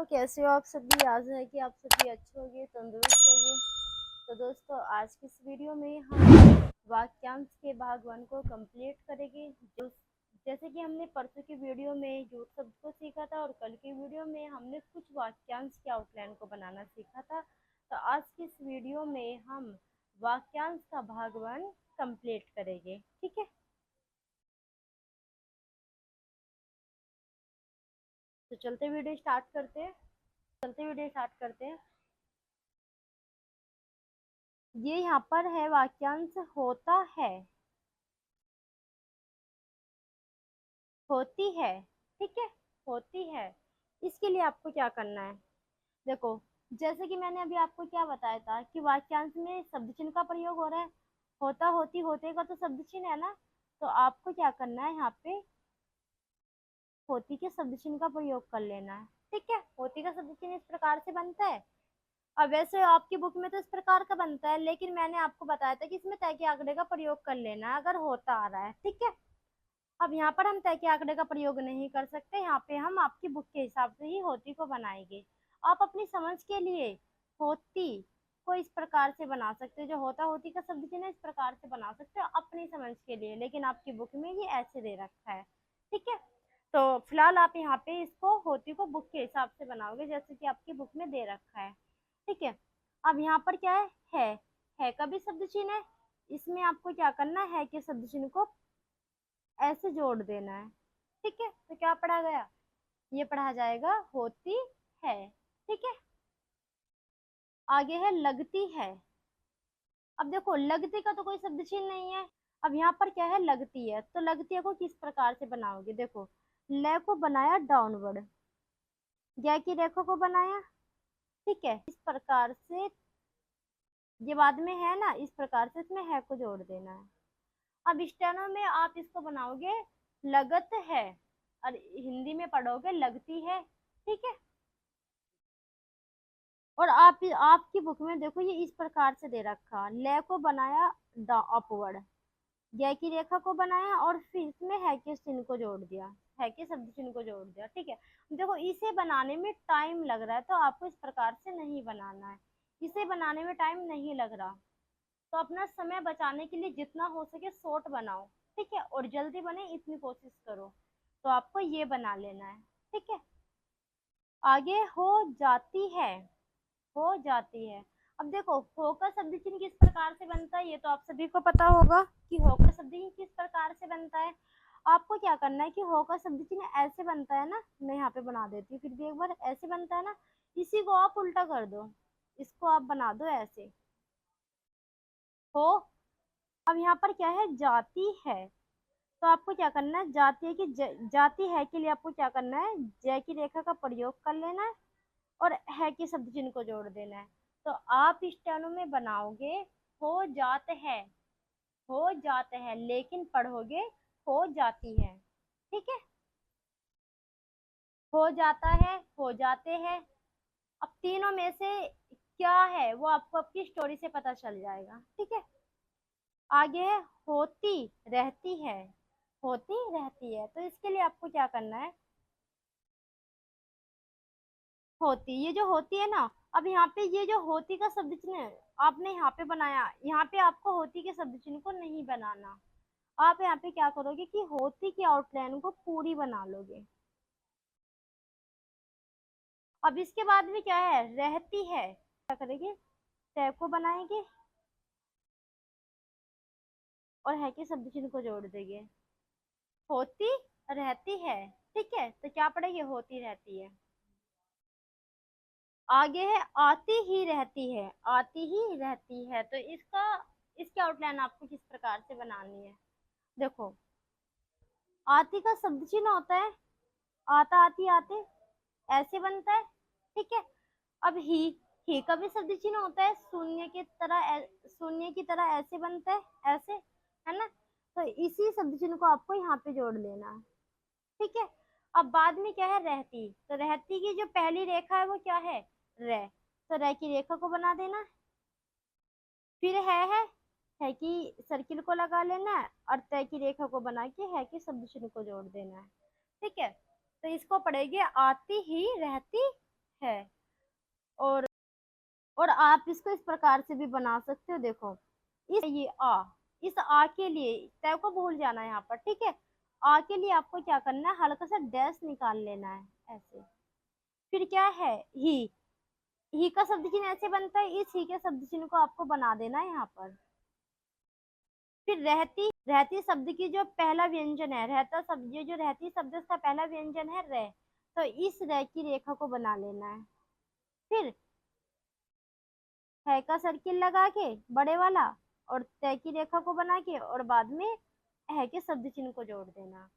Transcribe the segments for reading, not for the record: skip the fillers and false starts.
दोस्तों, कैसे हो आप सभी। आज है कि आप सभी अच्छे होंगे, तंदुरुस्त होंगे। तो दोस्तों, आज की इस वीडियो में हम वाक्यांश के भाग 1 को कंप्लीट करेंगे। जो जैसे कि हमने परसों की वीडियो में जुट शब्द को सीखा था और कल की वीडियो में हमने कुछ वाक्यांश के आउटलाइन को बनाना सीखा था। तो आज की इस वीडियो में हम वाक्यांश का भाग 1 कंप्लीट करेंगे। ठीक है, तो चलते वीडियो स्टार्ट करते हैं। ये यहाँ पर है वाक्यांश होता है, होती है। ठीक है, होती है। इसके लिए आपको क्या करना है, देखो, जैसे कि मैंने अभी आपको क्या बताया था कि वाक्यांश में शब्द चिन्ह का प्रयोग हो रहा है। होता, होती, होते का तो शब्द चिन्ह है ना। तो आपको क्या करना है, यहाँ पे होती के शब्द चिन्ह का प्रयोग कर लेना है। ठीक है, होती का शब्द चिन्ह इस प्रकार से बनता है। अब वैसे आपकी बुक में तो इस प्रकार का बनता है, लेकिन मैंने आपको बताया था कि इसमें तय के आंकड़े का प्रयोग कर लेना है अगर होता आ रहा है। ठीक है, अब यहाँ पर हम तय के आंकड़े का प्रयोग नहीं कर सकते। यहाँ पे हम आपकी बुक के हिसाब से ही होती को बनाएंगे। आप अपनी समझ के लिए होती को इस प्रकार से बना सकते हो, जो होता होती का शब्द चिन्ह इस प्रकार से बना सकते हो अपनी समझ के लिए, लेकिन आपकी बुक में ये ऐसे दे रखा है। ठीक है, तो फिलहाल आप यहाँ पे इसको होती को बुक के हिसाब से बनाओगे जैसे कि आपकी बुक में दे रखा है। ठीक है, अब यहाँ पर क्या है का भी शब्द चिन्ह है। इसमें आपको क्या करना है कि शब्द चिन्ह को ऐसे जोड़ देना है। ठीक है, तो क्या पढ़ा गया, ये पढ़ा जाएगा होती है। ठीक है, आगे है लगती है। अब देखो, लगती का तो कोई शब्द चिन्ह नहीं है। अब यहाँ पर क्या है, लगती है। तो लगती है को किस प्रकार से बनाओगे, देखो, ल को बनाया डाउनवर्ड, य की रेखा को बनाया। ठीक है, इस प्रकार से ये बाद में है ना, इस प्रकार से इसमें है को जोड़ देना है। अब स्टेनो में आप इसको बनाओगे लगत है, और हिंदी में पढ़ोगे लगती है। ठीक है, और आप आपकी बुक में देखो ये इस प्रकार से दे रखा, ले को बनाया अपवर्ड, य की रेखा को बनाया और फिर इसमें है के चिन्ह को जोड़ दिया, है के शब्द चिन्ह को जोड़ दिया। ठीक है, देखो इसे बनाने में टाइम लग रहा है, तो आपको इस प्रकार से नहीं बनाना है। इसे बनाने में टाइम नहीं लग रहा, तो अपना समय बचाने के लिए जितना हो सके शॉर्ट बनाओ। ठीक है, और जल्दी बने इतनी कोशिश करो। तो आपको ये बना लेना है। ठीक है, आगे हो जाती है, हो जाती है। अब देखो, हो का शब्द चिन्ह किस प्रकार से बनता है, ये तो आप सभी को पता होगा कि हो का शब्द चिन्ह किस प्रकार से बनता है। आपको क्या करना है कि हो का शब्द चिन्ह ऐसे बनता है ना, मैं यहाँ पे बना देती हूँ फिर भी एक बार, ऐसे बनता है ना। इसी को आप उल्टा कर दो, इसको आप बना दो ऐसे, हो। अब यहाँ पर क्या है, जाती है। तो आपको क्या करना है, जाती है कि जाती है के लिए आपको क्या करना है, जय की रेखा का प्रयोग कर लेना है और है के शब्द चिन्ह को जोड़ देना है। तो आप स्टेनो में बनाओगे हो जात है, हो जाते हैं, लेकिन पढ़ोगे हो जाती है। ठीक है, हो जाता है, हो जाते हैं। अब तीनों में से क्या है वो आपको आपकी स्टोरी से पता चल जाएगा। ठीक है, आगे है होती रहती है, होती रहती है। तो इसके लिए आपको क्या करना है, होती, ये जो होती है ना, अब यहाँ पे ये जो होती का शब्द चिन्ह है, आपने यहाँ पे बनाया, यहाँ पे आपको होती के शब्द चिन्ह को नहीं बनाना। आप यहाँ पे क्या करोगे कि होती की आउटलाइन को पूरी बना लोगे। अब इसके बाद में क्या है, रहती है, क्या करेंगे, तय को बनाएंगे और है के शब्द चिन्ह को जोड़ देंगे, होती रहती है। ठीक है, तो क्या पढ़ेंगे, होती रहती है। आगे है आती ही रहती है, आती ही रहती है। तो इसकी आउटलाइन आपको किस प्रकार से बनानी है, देखो, आती का शब्द चिन्ह होता है आता, आती, आते, ऐसे बनता है। ठीक है, अब ही का भी शब्द चिन्ह होता है शून्य की तरह, शून्य की तरह ऐसे बनता है, ऐसे, है ना। तो इसी शब्द चिन्ह को आपको यहाँ पे जोड़ लेना है। ठीक है, अब बाद में क्या है, रहती, तो रहती की जो पहली रेखा है वो क्या है, रे, तो रे की रेखा को बना देना। फिर है कि सर्किल को लगा लेना है और तय की रेखा को बना के है कि शब्द चिन्ह को जोड़ देना है। ठीक है, तो इसको पढ़ेंगे आती ही रहती है। और और आप इसको इस प्रकार से भी बना सकते हो, देखो इस ये आ, इस आ के लिए तय को भूल जाना है यहाँ पर, ठीक है। आ के लिए आपको क्या करना है, हल्का सा डैश निकाल लेना है ऐसे। फिर क्या है, ही का शब्द चिन्ह ऐसे बनता है, इस ही के शब्द चिन्ह को आपको बना देना है यहाँ पर। फिर रहती, रहती शब्द की जो पहला व्यंजन है, रहता शब्द, ये जो रहती शब्द इसका पहला व्यंजन है रह, तो इस रह की रेखा को बना लेना है। फिर है का सर्किल लगा के बड़े वाला, और तय की रेखा को बना के, और बाद में है के शब्द चिन्ह को जोड़ देना,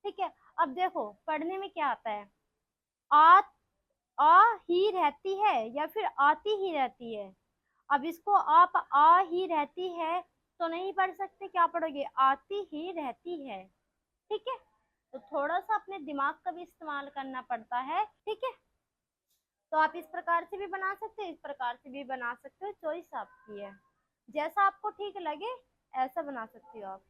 ठीक है। अब देखो पढ़ने में क्या आता है, आ आ ही रहती है या फिर आती ही रहती है। अब इसको आप आ ही रहती है तो नहीं पढ़ सकते, क्या पढ़ोगे, आती ही रहती है, ठीक है। तो थोड़ा सा अपने दिमाग का भी इस्तेमाल करना पड़ता है, ठीक है। तो आप इस प्रकार से भी बना सकते हो, इस प्रकार से भी बना सकते हो, चॉइस आपकी है, जैसा आपको ठीक लगे ऐसा बना सकती हो आप।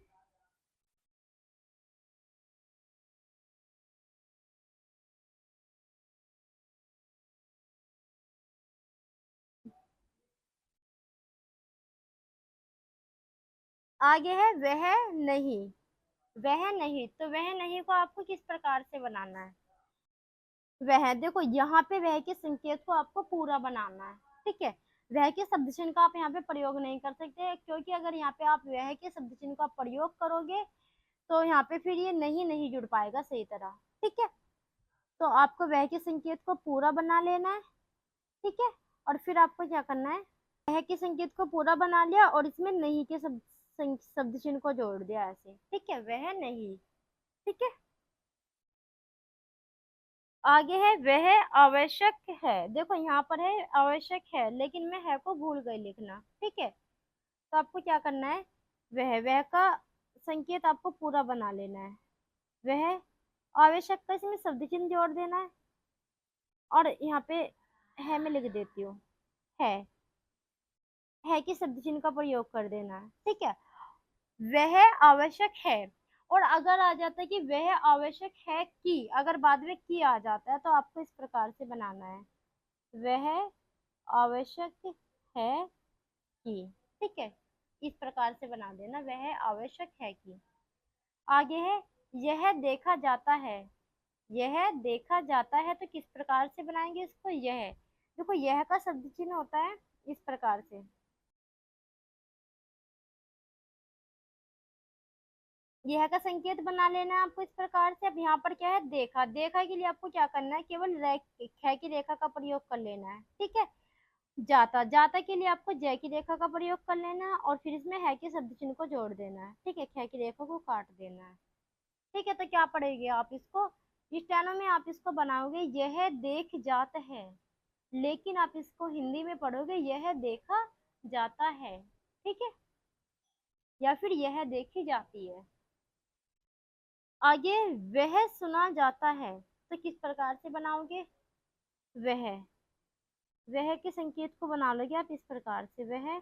आगे है वह नहीं, वह नहीं, तो वह नहीं को आपको किस प्रकार से बनाना है, वह, देखो यहाँ पे वह के संकेत को आपको पूरा बनाना है, ठीक है। वह के शब्द चिन्ह का आप यहाँ पे प्रयोग नहीं कर सकते, क्योंकि अगर यहाँ पे आप वह के शब्द चिन्ह का प्रयोग करोगे तो यहाँ पे फिर ये नहीं नहीं जुड़ पाएगा सही तरह, ठीक है। तो आपको वह के संकेत को पूरा बना लेना है, ठीक है। और फिर आपको क्या करना है, वह के संकेत को पूरा बना लिया और इसमें नहीं के शब्द चिन्ह को जोड़ दिया ऐसे, ठीक है, वह नहीं, ठीक है। आगे है वह आवश्यक है, देखो यहाँ पर है आवश्यक है, लेकिन मैं है को भूल गई लिखना, ठीक है। तो आपको क्या करना है, वह का संकेत आपको पूरा बना लेना है, वह आवश्यक का इसमें शब्द चिन्ह जोड़ देना है, और यहाँ पे है मैं लिख देती हूँ, है कि शब्द चिन्ह का प्रयोग कर देना है, ठीक है। वह आवश्यक है, और अगर आ जाता है कि वह आवश्यक है कि, अगर बाद में की आ जाता है तो आपको इस प्रकार से बनाना है, वह आवश्यक है कि, ठीक है, इस प्रकार से बना देना, वह आवश्यक है कि। आगे है यह देखा जाता है, यह देखा जाता है, तो किस प्रकार से बनाएंगे इसको, यह, देखो यह का शब्द चिन्ह होता है इस प्रकार से, यह का संकेत बना लेना है आपको इस प्रकार से। अब यहाँ पर क्या है, देखा, देखा के लिए आपको क्या करना है, केवल ख की रेखा का प्रयोग कर लेना है, ठीक है। जाता, जाता के लिए आपको जय की रेखा का प्रयोग कर लेना है, और फिर इसमें है के शब्द चिन्ह को जोड़ देना है, ठीक है, ख की रेखा को काट देना है, ठीक है। तो क्या पढ़ेगी आप इसको, स्टेनो में आप इसको बनाओगे यह देख जात है, लेकिन आप इसको हिंदी में पढ़ोगे यह देखा जाता है, ठीक है, या फिर यह देखी जाती है। आगे वह सुना जाता है, तो किस प्रकार से बनाओगे, वह, वह के संकेत को बना लोगे आप इस प्रकार से, वह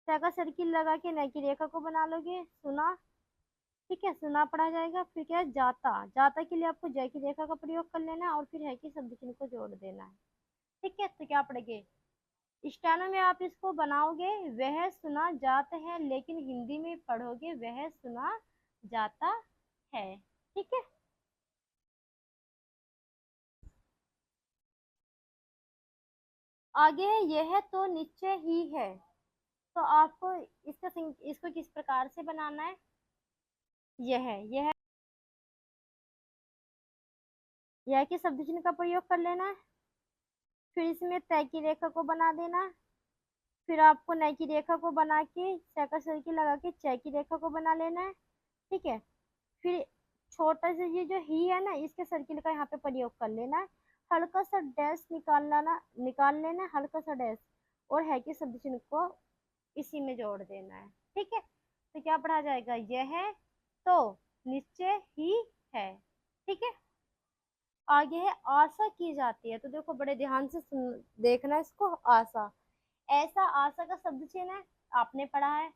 का सर्किल लगा के नई की रेखा को बना लोगे, सुना, ठीक है, सुना पढ़ा जाएगा। फिर क्या है, जाता, जाता के लिए आपको जय की रेखा का प्रयोग कर लेना है, और फिर है कि शब्द चिन्ह को जोड़ देना है, ठीक है। तो क्या पढ़ेंगे, स्टेनो में आप इसको बनाओगे वह सुना जाता है, लेकिन हिंदी में पढ़ोगे वह सुना जाता है, ठीक है। आगे है यह तो निश्चय ही है, तो आपको इसको किस प्रकार से बनाना है, यह यह के शब्द चिन्ह का प्रयोग कर लेना है, फिर इसमें तय की रेखा को बना देना, फिर आपको नई की रेखा को बना के का सर्किल लगा के चय की रेखा को बना लेना है, ठीक है। फिर छोटा सा ये जो ही है ना, इसके सर्किल का यहाँ पे प्रयोग कर लेना है, हल्का सा डैश निकाल लेना है, हल्का सा डैश, और है कि शब्द चिन्ह को इसी में जोड़ देना है, ठीक है। तो क्या पढ़ा जाएगा, यह तो निश्चय ही है, ठीक है। आगे है आशा की जाती है, तो देखो बड़े ध्यान से देखना इसको, आशा, ऐसा आशा का शब्द चिन्ह है, आपने पढ़ा है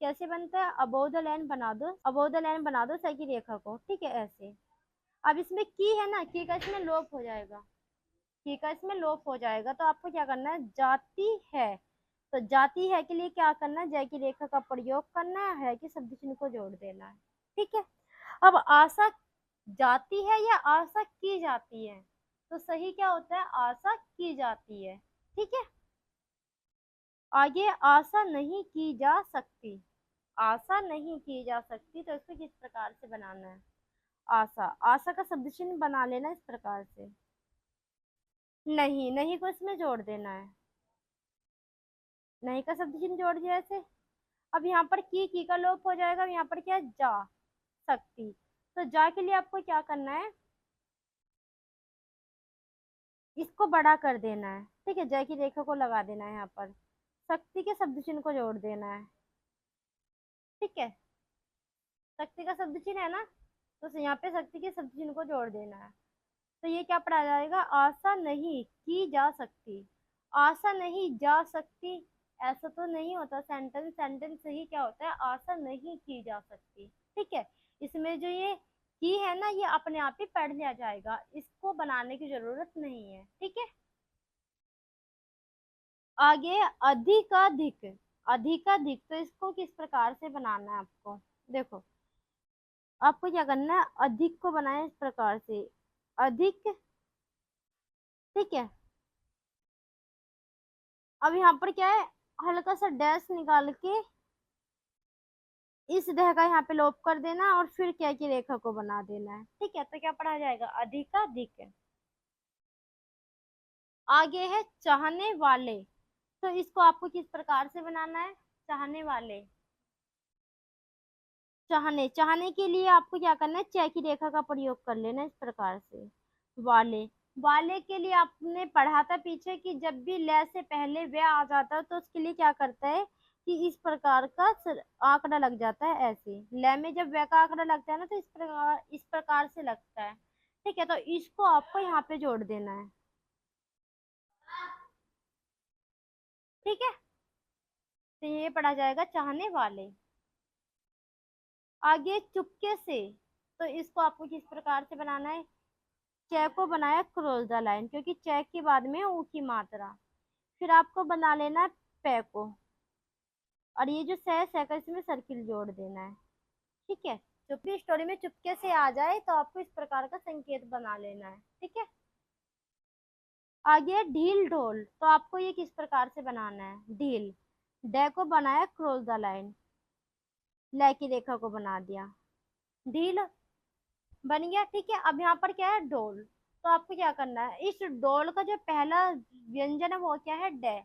कैसे बनता है, अबोव द लाइन बना दो, अबोव द लाइन बना दो सही रेखा को, ठीक है, ऐसे। अब इसमें की है ना, की का इसमें लोप हो जाएगा, की का इसमें लोप हो जाएगा, तो आपको क्या करना है, जाती है, तो जाती है के लिए क्या करना है, जय की रेखा का प्रयोग करना है कि शब्द चिन्ह को जोड़ देना है। ठीक है। अब आशा जाती है या आशा की जाती है, तो सही क्या होता है, आशा की जाती है। ठीक है। आगे आशा नहीं की जा सकती, आशा नहीं की जा सकती, तो इसको किस प्रकार से बनाना है, आशा, आशा का शब्द चिन्ह बना लेना इस प्रकार से, नहीं, नहीं को इसमें जोड़ देना है, नहीं का शब्द चिन्ह जोड़ दिया ऐसे। अब यहाँ पर की का लोप हो जाएगा, यहाँ पर क्या है, जा सकती, तो जा के लिए आपको क्या करना है, इसको बड़ा कर देना है। ठीक है, जय की रेखा को लगा देना है यहाँ पर, शक्ति के शब्द चिन्ह को जोड़ देना है। ठीक है, शक्ति का शब्द चिन्ह है ना, तो यहाँ पे शक्ति के शब्द चिन्ह को जोड़ देना है। तो ये क्या पढ़ा जाएगा, आशा नहीं की जा सकती, आशा नहीं जा सकती, ऐसा तो नहीं होता सेंटेंस, सेंटेंस सही क्या होता है, आशा नहीं की जा सकती। ठीक है, इसमें जो ये की है ना, ये अपने आप ही पढ़ लिया जाएगा, इसको बनाने की जरूरत नहीं है। ठीक है। आगे अधिकाधिक, अधिकाधिक, तो इसको किस प्रकार से बनाना है आपको, देखो आपको क्या करना है, अधिक को बनाए इस प्रकार से, अधिक। ठीक है। अब यहाँ पर क्या है, हल्का सा डैश निकाल के इस डह का यहाँ पे लोप कर देना और फिर क्या की रेखा को बना देना है। ठीक है, तो क्या पढ़ा जाएगा, अधिकाधिक। आगे है चाहने वाले, तो इसको आपको किस प्रकार से बनाना है, चाहने वाले, चाहने, चाहने के लिए आपको क्या करना है, च की रेखा का प्रयोग कर लेना इस प्रकार से, वाले, वाले के लिए आपने पढ़ा था पीछे कि जब भी ल से पहले व आ जाता है तो उसके लिए क्या करता है कि इस प्रकार का आंकड़ा लग जाता है, ऐसे ल में जब व का आंकड़ा लगता है ना, तो इस प्रकार से लगता है। ठीक है, तो इसको आपको यहाँ पे जोड़ देना है। ठीक है, तो ये पढ़ा जाएगा चाहने वाले। आगे चुपके से, तो इसको आपको किस प्रकार से बनाना है, च को बनाया क्रॉस द लाइन, क्योंकि च के बाद में ऊ की मात्रा, फिर आपको बना लेना है पे को, और ये जो सह का इसमें सर्किल जोड़ देना है। ठीक है, चुप्पी स्टोरी में चुपके से आ जाए तो आपको इस प्रकार का संकेत बना लेना है। ठीक है। आगे ढील ढोल, तो आपको ये किस प्रकार से बनाना है, ढील, डे को बनाया क्रॉस द लाइन, ले की रेखा को बना दिया, ढील बन गया। ठीक है, अब यहाँ पर क्या है, डोल, तो आपको क्या करना है, इस डोल का जो पहला व्यंजन है वो क्या है, डे,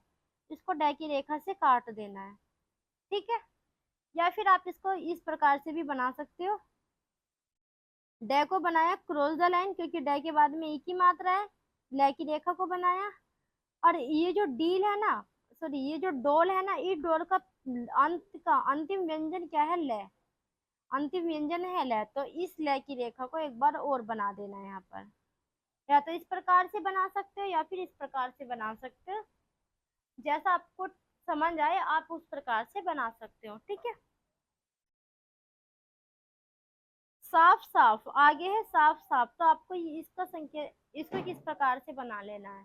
इसको डे की रेखा से काट देना है। ठीक है, या फिर आप इसको इस प्रकार से भी बना सकते हो, डे को बनाया क्रॉस द लाइन, क्योंकि डे के बाद में एक ही मात्रा है, ले की रेखा को बनाया, और ये जो डील है ना, सॉरी ये जो डोल है ना, इस डोल का अंत का अंतिम व्यंजन क्या है, ले, अंतिम व्यंजन है ले, तो इस ले की रेखा को एक बार और बना देना है यहाँ पर, या तो इस प्रकार से बना सकते हो या फिर इस प्रकार से बना सकते हो, जैसा आपको समझ आए आप उस प्रकार से बना सकते हो। ठीक है। साफ साफ, आगे है साफ साफ, तो आपको इसका संकेत, इसको किस प्रकार से बना लेना है,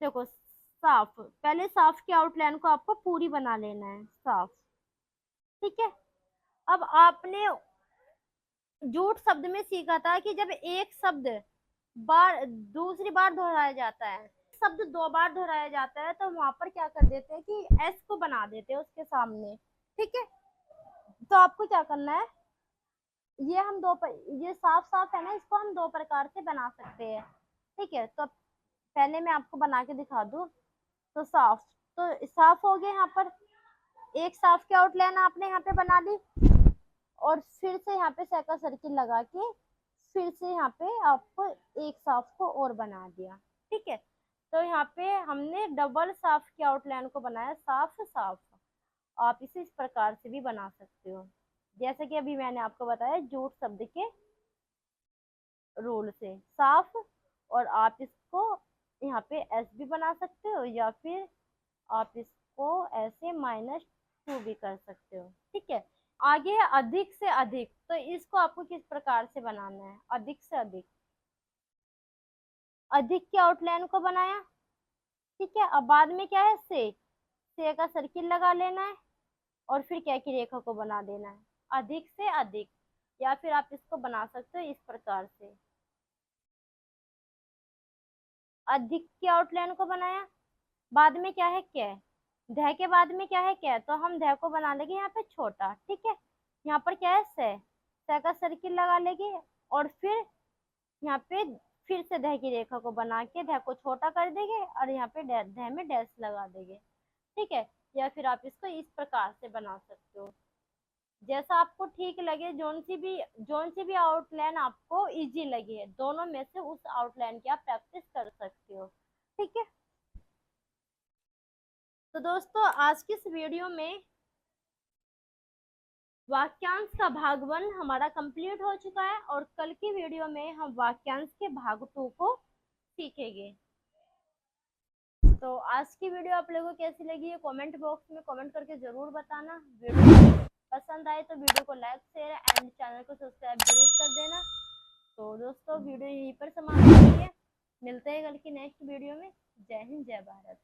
देखो साफ, पहले साफ की आउटलाइन को आपको पूरी बना लेना है, साफ। ठीक है। अब आपने झूठ शब्द में सीखा था कि जब एक शब्द बार दूसरी बार दोहराया जाता है, शब्द दो बार दोहराया जाता है, तो वहां पर क्या कर देते हैं कि एस को बना देते हैं उसके सामने। ठीक है, तो आपको क्या करना है, ये हम ये साफ साफ है ना, इसको हम दो प्रकार से बना सकते हैं। ठीक है, तो पहले मैं आपको बना के दिखा दूं, तो साफ, तो साफ हो गया, यहाँ पर एक साफ की आउटलाइन आपने यहाँ पे बना ली, और फिर से यहाँ पे सेका सर्किल लगा के फिर से यहाँ पे आपको एक साफ को और बना दिया। ठीक है, तो यहाँ पे हमने डबल साफ की आउटलाइन को बनाया, साफ साफ, आप इसे इस प्रकार से भी बना सकते हो, जैसे कि अभी मैंने आपको बताया झूठ शब्द के रूल से, साफ, और आप इसको यहाँ पे एस भी बना सकते हो, या फिर आप इसको ऐसे -2 भी कर सकते हो। ठीक है, आगे है अधिक से अधिक, तो इसको आपको किस प्रकार से बनाना है, अधिक से अधिक, अधिक की आउटलाइन को बनाया। ठीक है, अब बाद में क्या है, से का सर्किल लगा लेना है और फिर क्या की रेखा को बना देना है, अधिक से अधिक। या फिर आप इसको बना सकते हो इस प्रकार से, अधिक की आउटलाइन को बनाया, बाद में क्या है कै, धै के बाद में क्या है कै, तो हम धै को बना लेंगे यहाँ पे छोटा। ठीक है, यहाँ पर क्या है से का सर्किल लगा लेंगे और फिर यहाँ पे फिर से धै की रेखा को बना के धै को छोटा कर देंगे और यहाँ पे धै में डैश लगा देंगे। ठीक है, या फिर आप इसको इस प्रकार से बना सकते हो, जैसा आपको ठीक लगे, जोन सी भी आउटलाइन आपको इजी लगे, दोनों में से उस आउटलाइन की आप प्रैक्टिस कर सकते हो। ठीक है, तो दोस्तों आज की इस वीडियो में वाक्यांश का भाग 1 हमारा कंप्लीट हो चुका है और कल की वीडियो में हम वाक्यांश के भाग 2 को सीखेंगे। तो आज की वीडियो आप लोगों को कैसी लगी है कमेंट बॉक्स में कमेंट करके जरूर बताना। वीडियो पसंद आए तो वीडियो को लाइक शेयर एंड चैनल को सब्सक्राइब जरूर कर देना। तो दोस्तों वीडियो यहीं पर समाप्त होती है, मिलते हैं कल की नेक्स्ट वीडियो में। जय हिंद, जय भारत।